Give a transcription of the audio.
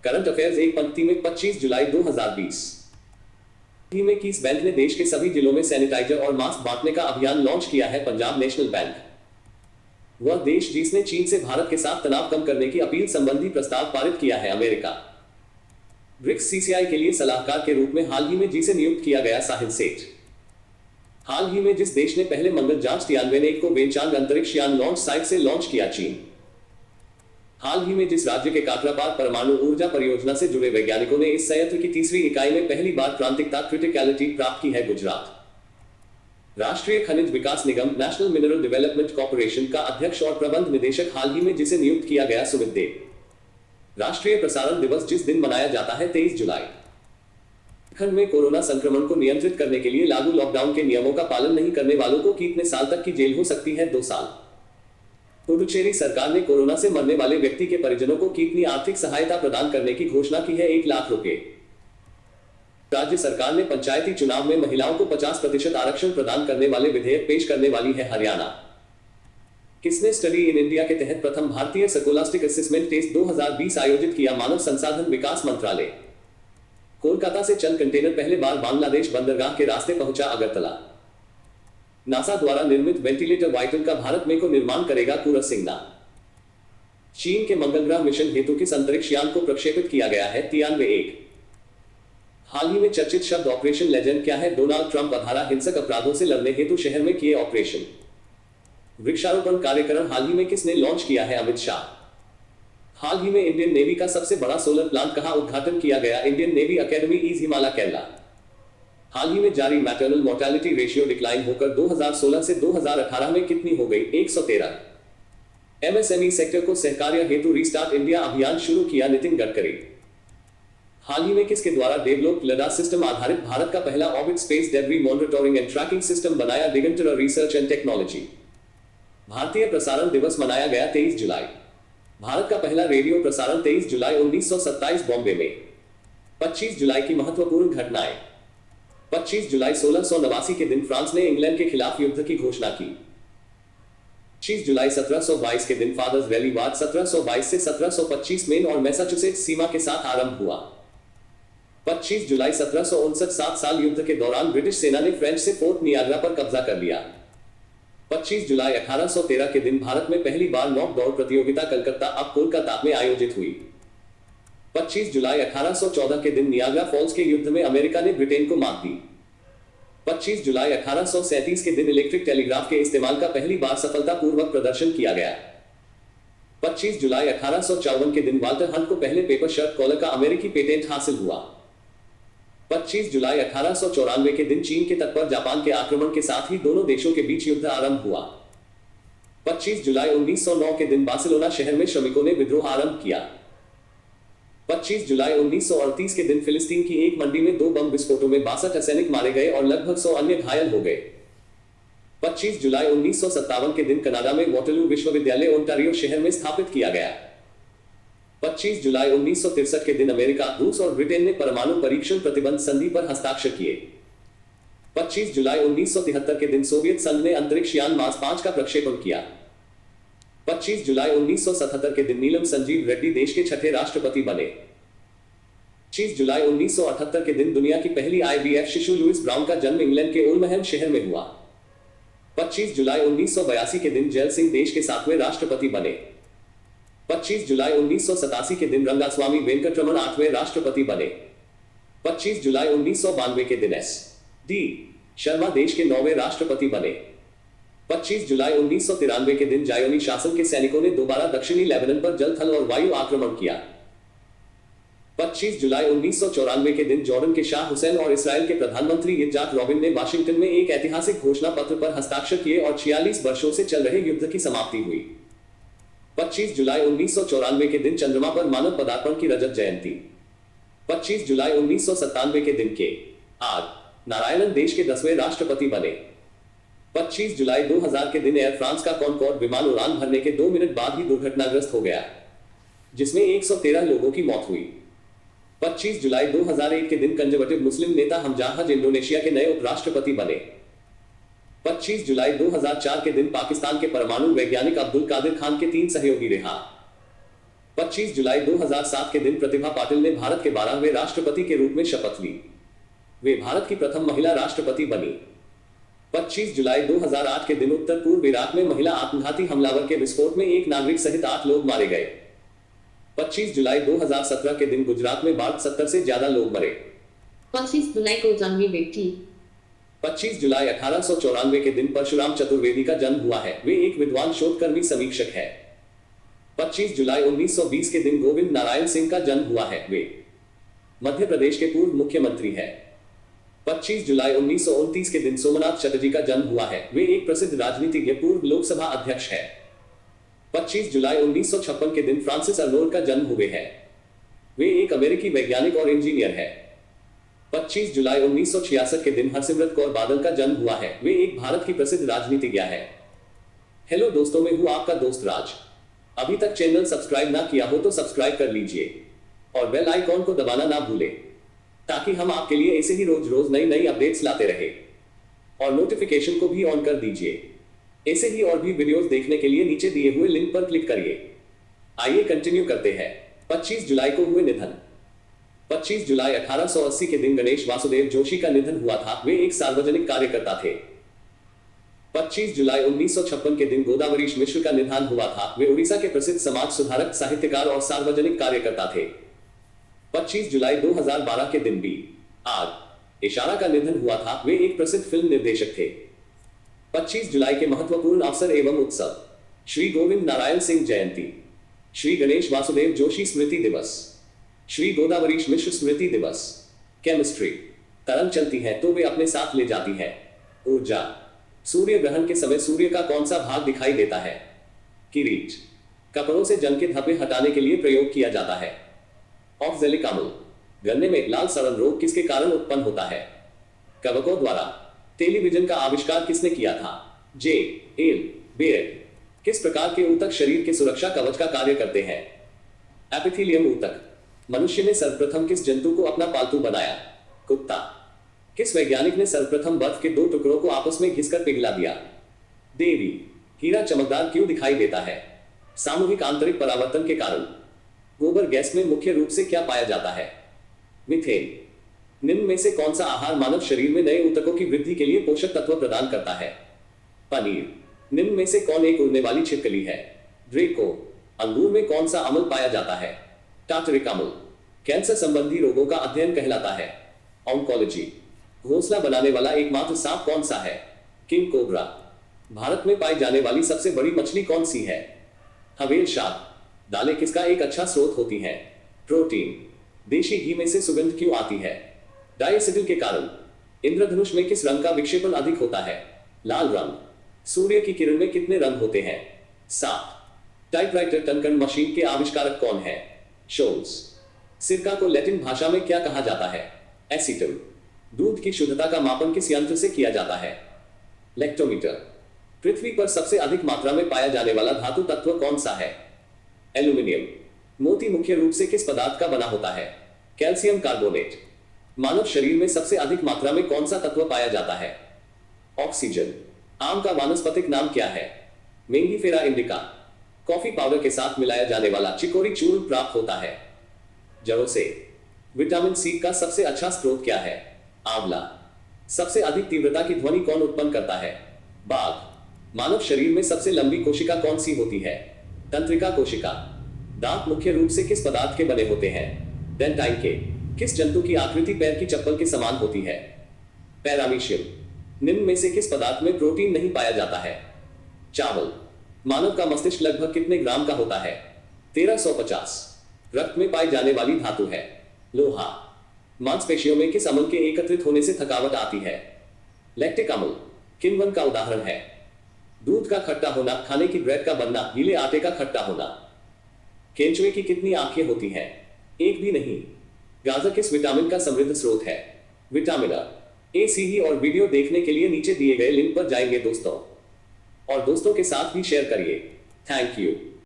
Current affairs एक पंक्ति में 25 जुलाई 2020। में किस बैंक ने देश के सभी जिलों में सैनिटाइजर और मास्क बांटने का अभियान लॉन्च किया है? Punjab national bank. वह देश जिसने चीन से भारत के साथ तनाव कम करने की अपील संबंधी प्रस्ताव पारित किया है? अमेरिका। ब्रिक्स सीसीआई के लिए सलाहकार के रूप में हाल ही में जिसे नियुक्त किया गया? साहिल सेठ। हाल ही में जिस देश ने पहले मंगल जांच यान को वेनचांग अंतरिक्ष यान लॉन्च साइट से लॉन्च किया? चीन। हाल ही में जिस राज्य के काकरापार परमाणु ऊर्जा परियोजना से जुड़े वैज्ञानिकों ने इस संयंत्र की तीसरी इकाई में पहली बार क्रांतिकता क्रिटिकलिटी प्राप्त की है? गुजरात। राष्ट्रीय खनिज विकास निगम नेशनल मिनरल डेवलपमेंट कॉर्पोरेशन का अध्यक्ष और प्रबंध निदेशक हाल ही में जिसे नियुक्त किया गया? सुमित देव। राष्ट्रीय प्रसारण दिवस जिस दिन मनाया जाता है? 23 जुलाई। उत्तराखंड में कोरोना संक्रमण को नियंत्रित करने के लिए लागू लॉकडाउन के नियमों का पालन नहीं करने वालों को कितने साल तक की जेल हो सकती है? 2 साल। पुडुचेरी सरकार ने कोरोना से मरने वाले व्यक्ति के परिजनों को कितनी आर्थिक सहायता प्रदान करने की घोषणा की है? 1 लाख रुपए। राज्य सरकार ने पंचायती चुनाव में महिलाओं को 50% आरक्षण प्रदान करने वाले विधेयक पेश करने वाली है? हरियाणा। किसने स्टडी इन इंडिया के तहत प्रथम भारतीय स्कोलास्टिक असेसमेंट टेस्ट 2020 आयोजित किया? मानव संसाधन विकास मंत्रालय। कोलकाता से चंद कंटेनर पहले बार बांग्लादेश बंदरगाह के रास्ते पहुंचा? अगरतला। नासा द्वारा निर्मित वेंटिलेटर वाइटल का भारत में को निर्माण करेगा? कुंवर सिंघना। चीन के मंगल ग्रह मिशन हेतु किस अंतरिक्ष यान को प्रक्षेपित किया गया है? तियानवे-1। हाल ही में चर्चित शब्द ऑपरेशन लेजेंड क्या है? डोनाल्ड ट्रंप अधारा हिंसक अपराधों से लड़ने हेतु शहर में किए ऑपरेशन। वृक्षारोपण कार्यक्रम हाल ही में किसने लॉन्च किया है? अमित शाह। हाल ही में इंडियन नेवी का सबसे बड़ा सोलर प्लांट कहां उद्घाटन किया गया? Indian Navy Academy Ezhimala, Kerala. हाल ही में जारी मैटरनल मोर्टेलिटी रेशियो डिक्लाइन होकर 2016 से 2018 में कितनी हो गई? 113। एमएसएमई सेक्टर को सहकार्य हेतु रीस्टार्ट इंडिया अभियान शुरू किया? नितिन गडकरी। हाल ही में किसके द्वारा डेवलप लडा सिस्टम आधारित भारत का पहला orbit space debris monitoring and tracking system बनाया? Digantara research and technology. भारतीय प्रसारण दिवस मनाया गया? 23 जुलाई। भारत का पहला रेडियो प्रसारण 23 जुलाई 1927 बॉम्बे में। 25 जुलाई की महत्वपूर्ण घटनाएं। 25 जुलाई 1689 के दिन फ्रांस ने इंग्लैंड के खिलाफ युद्ध की घोषणा की। 25 जुलाई 1722 के दिन फादर्स वैली वार 1722 से 1725 मेन और मैसाचुसेट्स सीमा के साथ आरंभ हुआ। 25 जुलाई 1759 7 साल युद्ध के दौरान ब्रिटिश सेना ने फ्रेंच से फोर्ट नियाग्रा पर कब्जा कर लिया। 25 जुलाई 1813 के दिन भारत में पहली बार नॉक दौड़ प्रतियोगिता कलकत्ता अब कोलकाता में आयोजित हुई। 25 जुलाई 1814 के दिन नियाग्रा फॉल्स के युद्ध में अमेरिका ने ब्रिटेन को मात दी। 25 जुलाई 1837 के दिन इलेक्ट्रिक टेलीग्राफ के इस्तेमाल का पहली बार सफलतापूर्वक प्रदर्शन किया गया। 25 जुलाई 1854 के दिन वाल्टर हंट को पहले पेपर शर्ट कॉलर का अमेरिकी पेटेंट हासिल हुआ। 25 जुलाई 1894 के दिन चीन के तट पर जापान के आक्रमण के साथ ही दोनों देशों के बीच युद्ध आरंभ हुआ। 25 जुलाई 1909 के दिन बार्सिलोना शहर में श्रमिकों ने विद्रोह आरंभ किया। 25 जुलाई 1938 के दिन फिलिस्तीन की एक मंडी में 2 बम विस्फोटों में 62 सैनिक मारे गए और लगभग 100 अन्य घायल हो गए। 25 जुलाई 1957 के दिन कनाडा में वाटरलू विश्वविद्यालय ओंटारियो शहर में स्थापित किया गया। 25 जुलाई 1963 के दिन अमेरिका, रूस और ब्रिटेन ने परमाणु परीक्षण प्रतिबंध संधि पर हस्ताक्षर किए। 25 जुलाई 1973 के दिन सोवियत संघ ने अंतरिक्ष यान मार्स 5 का प्रक्षेपण किया। 25 जुलाई 1977 के दिन नीलम संजीव रेड्डी देश के 6ठे राष्ट्रपति बने। 25 जुलाई 1978 के दिन दुनिया की पहली आईवीएफ शिशु लुइस ब्राउन का जन्म इंग्लैंड के उल्महम शहर में हुआ। 25 जुलाई 1982 के दिन जैल सिंह देश के 7वें राष्ट्रपति बने। 25 जुलाई 1987 के दिन रंगास्वामी वेंकटरमण 8वें राष्ट्रपति बने। 25 जुलाई 1992 के दिन एस.डी. शर्मा देश के 9वें राष्ट्रपति बने। 25 जुलाई 1993 के दिन जायोनी शासन के सैनिकों ने दोबारा दक्षिणी लेबनान पर जल, थल और वायु आक्रमण किया। 25 जुलाई 1994 के दिन जॉर्डन के शाह हुसैन और इसराइल के प्रधानमंत्री इत्जाक रॉबिन ने वाशिंगटन में एक ऐतिहासिक घोषणा पत्र पर हस्ताक्षर किए और 46 वर्षों से चल रहे युद्ध की समाप्ति हुई। 25 जुलाई 1994 के दिन चंद्रमा पर मानव पदार्पण की रजत जयंती। 25 जुलाई 1997 के दिन के आर नारायणन देश के 10वें राष्ट्रपति बने। 25 जुलाई 2000 के दिन एयर फ्रांस का कॉनकॉर्ड विमान उड़ान भरने के 2 मिनट बाद ही दुर्घटनाग्रस्त हो गया, जिसमें 113 लोगों की मौत हुई। 25 जुलाई 2001 के दिन कंजर्वेटिव मुस्लिम नेता हमजा इंडोनेशिया के नए उपराष्ट्रपति बने। 25 जुलाई 2004 के दिन पाकिस्तान के परमाणु वैज्ञानिक अब्दुल कादिर खान के 3 सहयोगी रिहा। 25 जुलाई 2007 के दिन प्रतिभा पाटिल ने भारत के 12वें राष्ट्रपति के रूप में शपथ ली। वे भारत की प्रथम महिला राष्ट्रपति बनी। 25 जुलाई 2008 के दिन उत्तर पूर्व इराक में महिला आत्मघाती हमलावर के विस्फोट में एक नागरिक सहित 8 लोग मारे गए। 25 जुलाई 2017 के दिन गुजरात में बाढ़ 70 से ज्यादा लोग मरे। 25 जुलाई को जन्मी व्यक्ति। 25 जुलाई 1894 के दिन परशुराम चतुर्वेदी का जन्म हुआ है। वे एक विद्वान शोधकर्मी समीक्षक है। 25 जुलाई 1920 के दिन गोविंद नारायण सिंह का जन्म हुआ है। वे मध्य प्रदेश के पूर्व मुख्यमंत्री हैं। 25 जुलाई 1929 के दिन सोमनाथ चटर्जी का जन्म हुआ है। वे एक प्रसिद्ध राजनीतिज्ञ पूर्व लोकसभा अध्यक्ष है। 25 जुलाई 1956 के दिन फ्रांसिस अर्नोल्ड का जन्म हुए हैं। वे एक अमेरिकी वैज्ञानिक और इंजीनियर है। 25 जुलाई 1966 के दिन हरसिमरत कौर बादल का जन्म हुआ है। वे एक भारत की प्रसिद्ध राजनीतिज्ञ है। हेलो दोस्तों, मैं हूं आपका दोस्त राज। अभी तक चैनल सब्सक्राइब ना किया हो तो सब्सक्राइब कर लीजिए और बेल आइकॉन को दबाना ना भूलें, ताकि हम आपके लिए ऐसे ही रोज रोज नई अपडेट्स लाते रहे। और नोटिफिकेशन को भी ऑन कर दीजिए। ऐसे ही और भी वीडियोस देखने के लिए नीचे दिए हुए लिंक पर क्लिक करिए। आइए कंटिन्यू करते हैं। 25 जुलाई को हुए निधन। 25 जुलाई 1880 के दिन गणेश वासुदेव जोशी का निधन हुआ था। वे एक सार्वजनिक कार्यकर्ता थे। 25 जुलाई 1956 के दिन गोदावरीश मिश्र का निधन हुआ था। वे उड़ीसा के प्रसिद्ध समाज सुधारक, साहित्यकार और सार्वजनिक कार्यकर्ता थे। 25 जुलाई 2012 के दिन बी आर इशारा का निधन हुआ था। वे एक प्रसिद्ध फिल्म निर्देशक थे। 25 जुलाई के महत्वपूर्ण अवसर एवं उत्सव: श्री गोविंद नारायण सिंह जयंती, श्री गणेश वासुदेव जोशी स्मृति दिवस, श्री गोदावरीश मिश्र स्मृति दिवस। केमिस्ट्री: तरंग चलती है तो वे अपने साथ ले जाती है। ऊर्जा: सूर्य ग्रहण के समय सूर्य का कौन सा भाग दिखाई देता है? किरीट: कपड़ों से जंग के धब्बे हटाने के लिए प्रयोग किया जाता है। ऑक्जेलिक अम्ल: गन्ने में लाल सड़न रोग किसके कारण उत्पन्न होता है? कवकों द्वारा। टेलीविजन का आविष्कार किसने किया था? J L Baird. किस प्रकार के ऊतक शरीर के सुरक्षा कवच का कार्य करते हैं? एपिथेलियम ऊतक। मनुष्य ने सर्वप्रथम किस जंतु को अपना पालतू बनाया? कुत्ता। किस वैज्ञानिक ने सर्वप्रथम बर्फ के 2 टुकड़ों को आपस में घिसकर पिघला दिया? देवी। हीरा चमकदार क्यों दिखाई देता है? सामूहिक आंतरिक परावर्तन के कारण। गोबर गैस में मुख्य रूप से क्या पाया जाता है? मीथेन। निम्न में से कौन सा आहार मानव शरीर में नए ऊतकों की वृद्धि के लिए पोषक तत्व प्रदान करता है? पनीर। निम्न में से कौन एक उड़ने वाली छिपकली है? ड्रेको। अंगूर में कौन सा अम्ल पाया जाता है? टार्टरिक अम्ल। कैंसर संबंधी रोगों का अध्ययन कहलाता है ऑन्कोलॉजी। घोंसला बनाने वाला एकमात्र सांप कौन सा है? King cobra. भारत में पाई जाने वाली सबसे बड़ी मछली कौन सी है? हवेल शार्क। दालें किसका एक अच्छा स्रोत होती हैं? प्रोटीन। देशी घी में से सुगंध क्यों आती है? डायसिटिल के कारण। इंद्रधनुष में किस रंग का विक्षेपण अधिक होता है? लाल रंग। सूर्य की किरण में कितने रंग होते हैं? 7। टाइपराइटर टनकन मशीन के आविष्कारक कौन है? शोल्स। सिरका को लैटिन भाषा में क्या कहा जाता है? एसीटम। दूध की शुद्धता का मापन किस यंत्र से किया जाता है? लेक्टोमीटर। पृथ्वी पर सबसे अधिक मात्रा में पाया जाने वाला धातु तत्व कौन सा है? एल्यूमिनियम। मोती मुख्य रूप से किस पदार्थ का बना होता है? Calcium carbonate. मानव शरीर में सबसे अधिक मात्रा में कौन सा तत्व पाया जाता है? ऑक्सीजन। आम का वानस्पतिक नाम क्या है? Mangifera indica. कॉफी पाउडर के साथ मिलाया जाने वाला चिकोरी चूर्ण प्राप्त होता है जड़ों से। विटामिन सी का सबसे अच्छा स्रोत क्या है? आंवला। सबसे अधिक तीव्रता की ध्वनि कौन उत्पन्न करता है? बाघ। मानव शरीर में सबसे लंबी कोशिका कौन सी होती है? तंत्रिका कोशिका। दांत मुख्य रूप से किस पदार्थ के बने होते हैं? डेंटाइन के। किस जंतु की आकृति पैर की चप्पल के समान होती है? पैरामीशियम। निम्न में से किस पदार्थ में प्रोटीन नहीं पाया जाता है? चावल। मानव का मस्तिष्क लगभग कितने ग्राम का होता है? 1350। रक्त में पाई जाने वाली धातु है? लोहा। मांसपेशियों में किस अम्ल के एकत्रित होने से थकावट आती है? लैक्टिक अम्ल। किन वन का उदाहरण है? दूध का खट्टा होना, खाने की ब्रेड का बनना, गीले आटे का खट्टा होना। केंचुए की कितनी आंखें होती हैं? एक भी नहीं। गाजर किस विटामिन का समृद्ध स्रोत है? विटामिन ए, सी ही। और वीडियो देखने के लिए नीचे दिए गए लिंक पर जाएंगे दोस्तों, और दोस्तों के साथ भी शेयर करिए। Thank you.